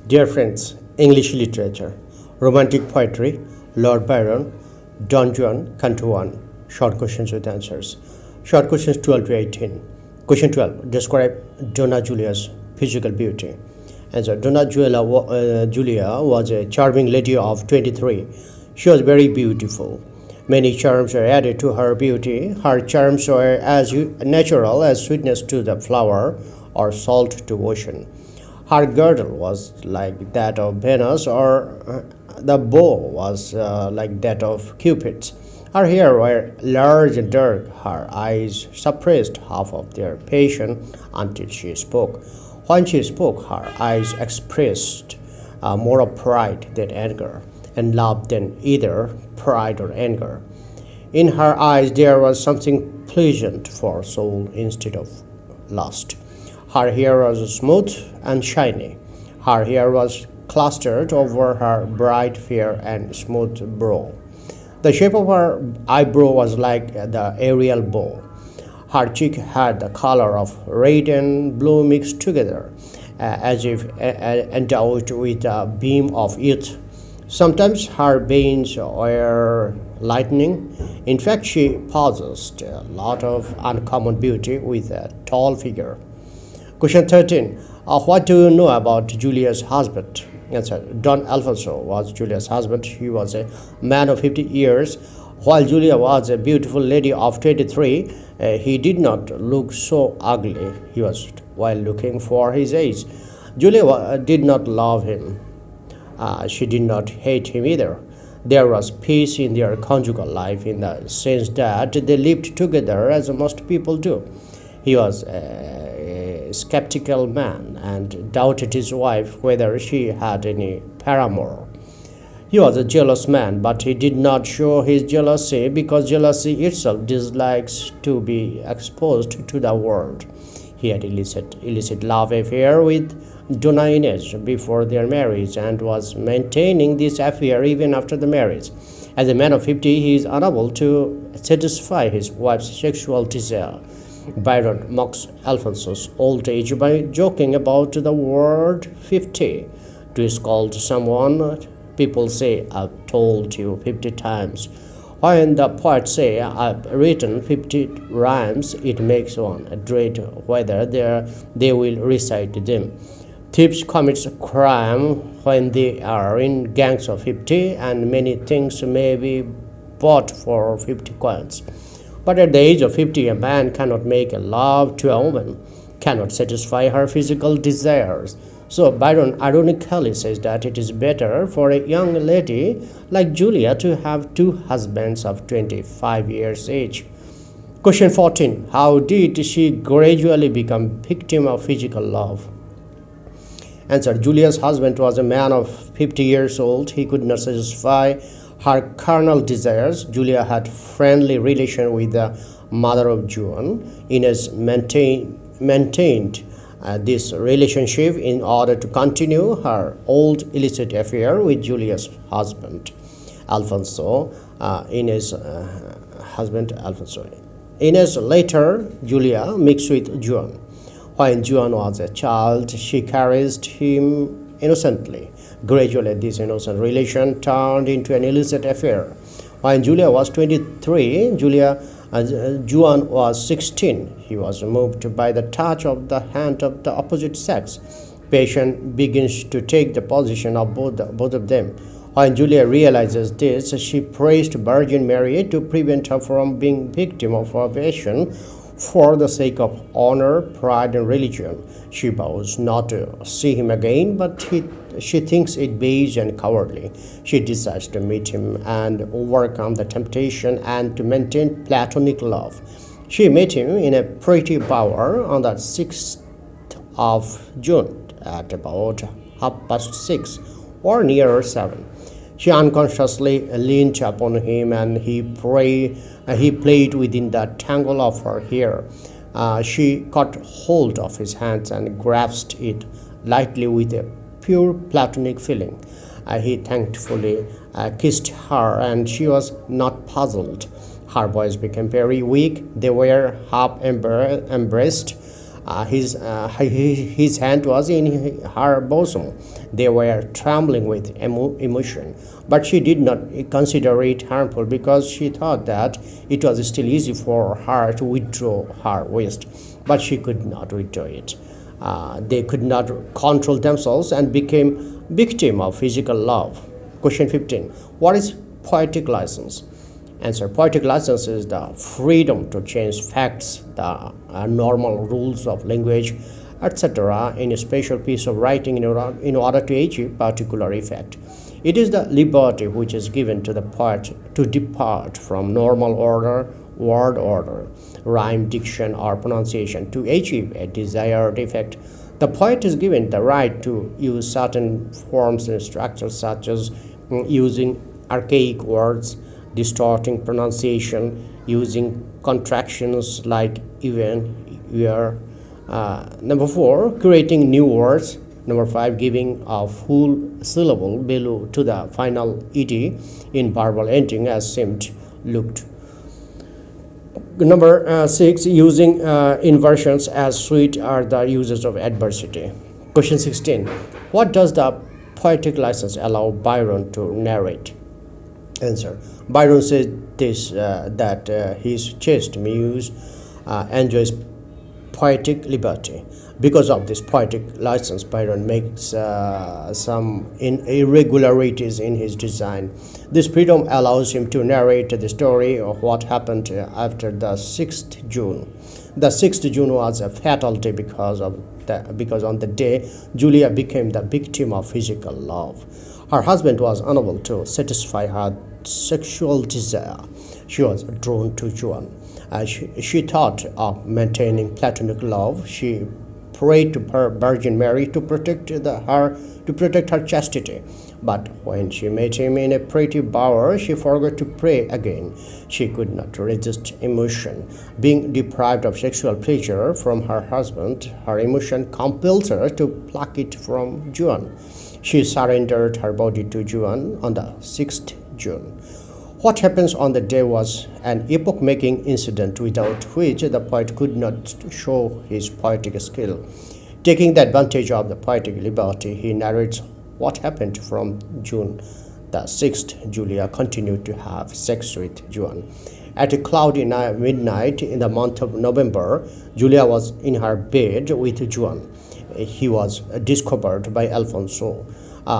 Dear friends, English literature, romantic poetry, Lord Byron, Don Juan, Canto 1, short questions with answers. Short questions 12 to 18. Question 12. Describe Donna Julia's physical beauty. Answer. Julia was a charming lady of 23. She was very beautiful. Many charms were added to her beauty. Her charms were as natural as sweetness to the flower or salt to ocean. Her girdle was like that of Venus, or the bow was like that of Cupid's. Her hair were large and dark. Her eyes suppressed half of their passion until she spoke. When she spoke, her eyes expressed more of pride than anger, and love than either pride or anger. In her eyes there was something pleasant for soul instead of lust. Her hair was smooth and shiny. Her hair was clustered over her bright, fair, and smooth brow. The shape of her eyebrow was like the aerial bow. Her cheek had the color of red and blue mixed together, as if endowed with a beam of youth. Sometimes her veins were lightning. In fact, she possessed a lot of uncommon beauty with a tall figure. Question 13. What do you know about Julia's husband? Answer. Don Alfonso was Julia's husband. He was a man of 50 years. While Julia was a beautiful lady of 23, he did not look so ugly. He was well looking for his age. Julia did not love him. She did not hate him either. There was peace in their conjugal life in the sense that they lived together as most people do. He was a skeptical man and doubted his wife whether she had any paramour. He was a jealous man, but he did not show his jealousy because jealousy itself dislikes to be exposed to the world. He had illicit love affair with Donna Inez before their marriage and was maintaining this affair even after the marriage. As a man of 50, he is unable to satisfy his wife's sexual desire. Byron mocks Alfonso's old age by joking about the word 50. To scold someone, people say, I've told you 50 times. When the poets say, I've written 50 rhymes, it makes one dread whether they will recite them. Thieves commit crime when they are in gangs of 50, and many things may be bought for 50 coins. But at the age of 50, a man cannot make love to a woman, cannot satisfy her physical desires. So Byron ironically says that it is better for a young lady like Julia to have two husbands of 25 years age. Question 14. How did she gradually become victim of physical love? Answer. Julia's husband was a man of 50 years old. He could not satisfy her carnal desires. Julia had friendly relation with the mother of Juan. Inez maintained this relationship in order to continue her old illicit affair with Julia's husband, Alfonso. Inez later, Julia mixed with Juan. When Juan was a child, she caressed him innocently. Gradually, this innocent relation turned into an illicit affair. When Julia was 23, Juan was 16. He was moved by the touch of the hand of the opposite sex. Passion begins to take the position of both of them. When Julia realizes this, she prays to Virgin Mary to prevent her from being victim of her passion. For the sake of honor, pride, and religion, she vows not to see him again, but she thinks it base and cowardly. She decides to meet him and overcome the temptation and to maintain platonic love. She met him in a pretty bower on the 6th of June at about 6:30 or nearer 7. She unconsciously leaned upon him and he played within the tangle of her hair. She caught hold of his hands and grasped it lightly with a pure platonic feeling. He thankfully kissed her and she was not puzzled. Her voice became very weak. They were half embraced. His hand was in her bosom. They were trembling with emotion, but she did not consider it harmful because she thought that it was still easy for her to withdraw her waist, but she could not withdraw it. They could not control themselves and became victim of physical love. Question 15. What is poetic license? Answer. Poetic license is the freedom to change facts, the normal rules of language, etc. in a special piece of writing in order to achieve particular effect. It is the liberty which is given to the poet to depart from normal order, word order, rhyme, diction, or pronunciation to achieve a desired effect. The poet is given the right to use certain forms and structures such as using archaic words, distorting pronunciation, using contractions like even, where. Number 4, creating new words. Number 5, giving a full syllable below to the final et in verbal ending as seemed, looked. Number 6, using inversions as sweet are the uses of adversity. Question 16. What does the poetic license allow Byron to narrate? Answer. Byron said this that his chaste muse enjoys poetic liberty. Because of this poetic license, Byron makes some irregularities in his design. This freedom allows him to narrate the story of what happened after the 6th June. The 6th June was a fatal day because on the day Julia became the victim of physical love. Her husband was unable to satisfy her sexual desire. She was drawn to Juan. She thought of maintaining platonic love. She prayed to her Virgin Mary to protect her chastity. But when she met him in a pretty bower, she forgot to pray again. She could not resist emotion. Being deprived of sexual pleasure from her husband, her emotion compelled her to pluck it from Juan. She surrendered her body to Juan on the 6th June. What happens on the day was an epoch-making incident without which the poet could not show his poetic skill. Taking the advantage of the poetic liberty, he narrates what happened from June the 6th. Julia continued to have sex with Juan. At a cloudy midnight in the month of November, Julia was in her bed with Juan. He was discovered by Alfonso.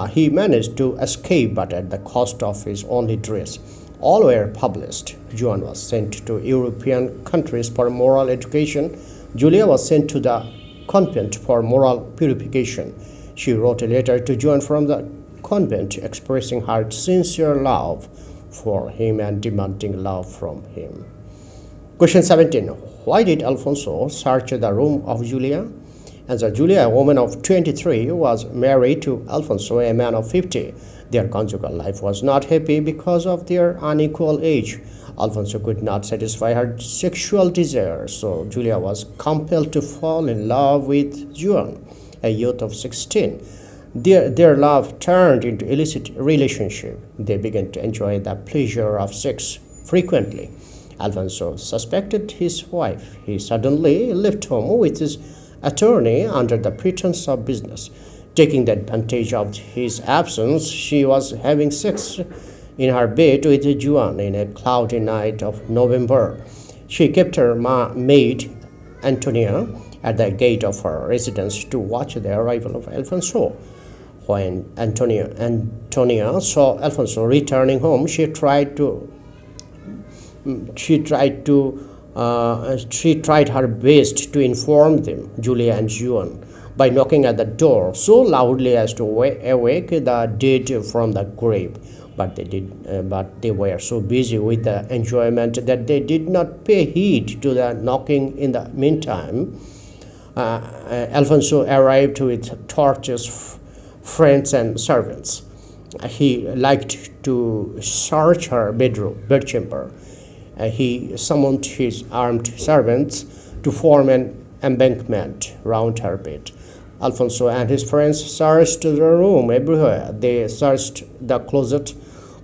He managed to escape, but at the cost of his only dress. All were published. Juan was sent to European countries for moral education. Julia was sent to the convent for moral purification. She wrote a letter to Juan from the convent expressing her sincere love for him and demanding love from him. Question 17. Why did Alfonso search the room of Julia? Answer. Julia, a woman of 23, was married to Alfonso, a man of 50. Their conjugal life was not happy because of their unequal age. Alfonso could not satisfy her sexual desire, so Julia was compelled to fall in love with Juan, a youth of 16. Their love turned into illicit relationship. They began to enjoy the pleasure of sex frequently. Alfonso suspected his wife. He suddenly left home with his attorney under the pretense of business. Taking the advantage of his absence, she was having sex in her bed with Juan in a cloudy night of November. She kept her maid, Antonia, at the gate of her residence to watch the arrival of Alfonso. When Antonia saw Alfonso returning home, she tried her best to inform them, Julia and Juan, by knocking at the door so loudly as to awake the dead from the grave. But they were so busy with the enjoyment that they did not pay heed to the knocking. In the meantime, Alfonso arrived with torches, friends, and servants. He liked to search her bedchamber. He summoned his armed servants to form an embankment round her bed. Alfonso and his friends searched the room everywhere. They searched the closet,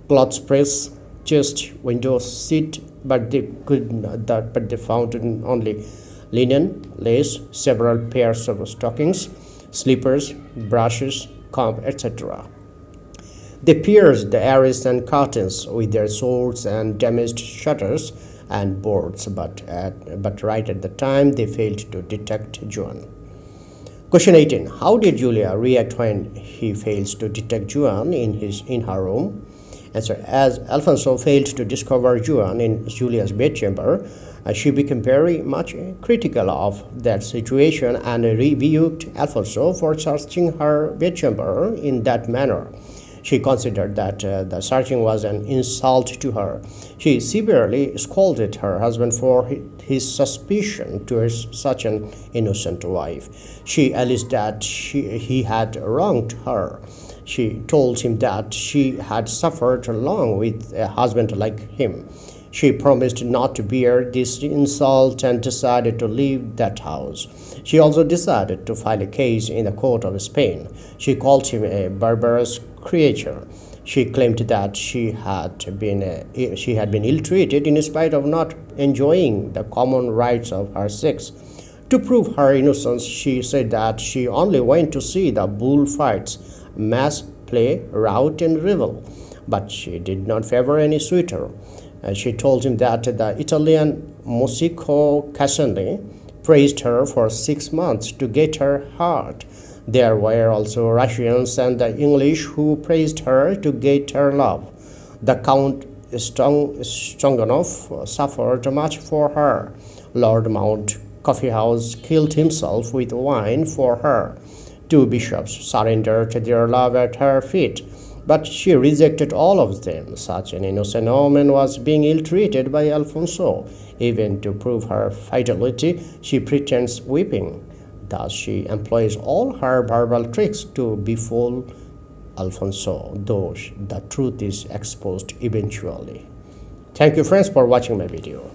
cloth press, chest, window, seat, but they found only linen, lace, several pairs of stockings, slippers, brushes, comb, etc. They pierced the arras and curtains with their swords and damaged shutters and boards, but right at the time they failed to detect Juan. Question 18. How did Julia react when he fails to detect Juan in her room? Answer. As Alfonso failed to discover Juan in Julia's bedchamber, she became very much critical of that situation and rebuked Alfonso for searching her bedchamber in that manner. She considered that the searching was an insult to her. She severely scolded her husband for his suspicion towards such an innocent wife. She alleged that he had wronged her. She told him that she had suffered long with a husband like him. She promised not to bear this insult and decided to leave that house. She also decided to file a case in the court of Spain. She called him a barbarous creature. She claimed that she had been ill-treated in spite of not enjoying the common rights of her sex. To prove her innocence, she said that she only went to see the bullfights, mass play, rout, and revel, but she did not favor any suitor. She told him that the Italian Musico Cassandri praised her for 6 months to get her heart. There were also Russians and the English who praised her to get her love. The Count Stroganov suffered much for her. Lord Mount Coffeehouse killed himself with wine for her. 2 bishops surrendered their love at her feet, but she rejected all of them. Such an innocent woman was being ill-treated by Alfonso. Even to prove her fidelity, she pretends weeping. Thus she employs all her verbal tricks to befool Alfonso, though the truth is exposed eventually. Thank you friends for watching my video.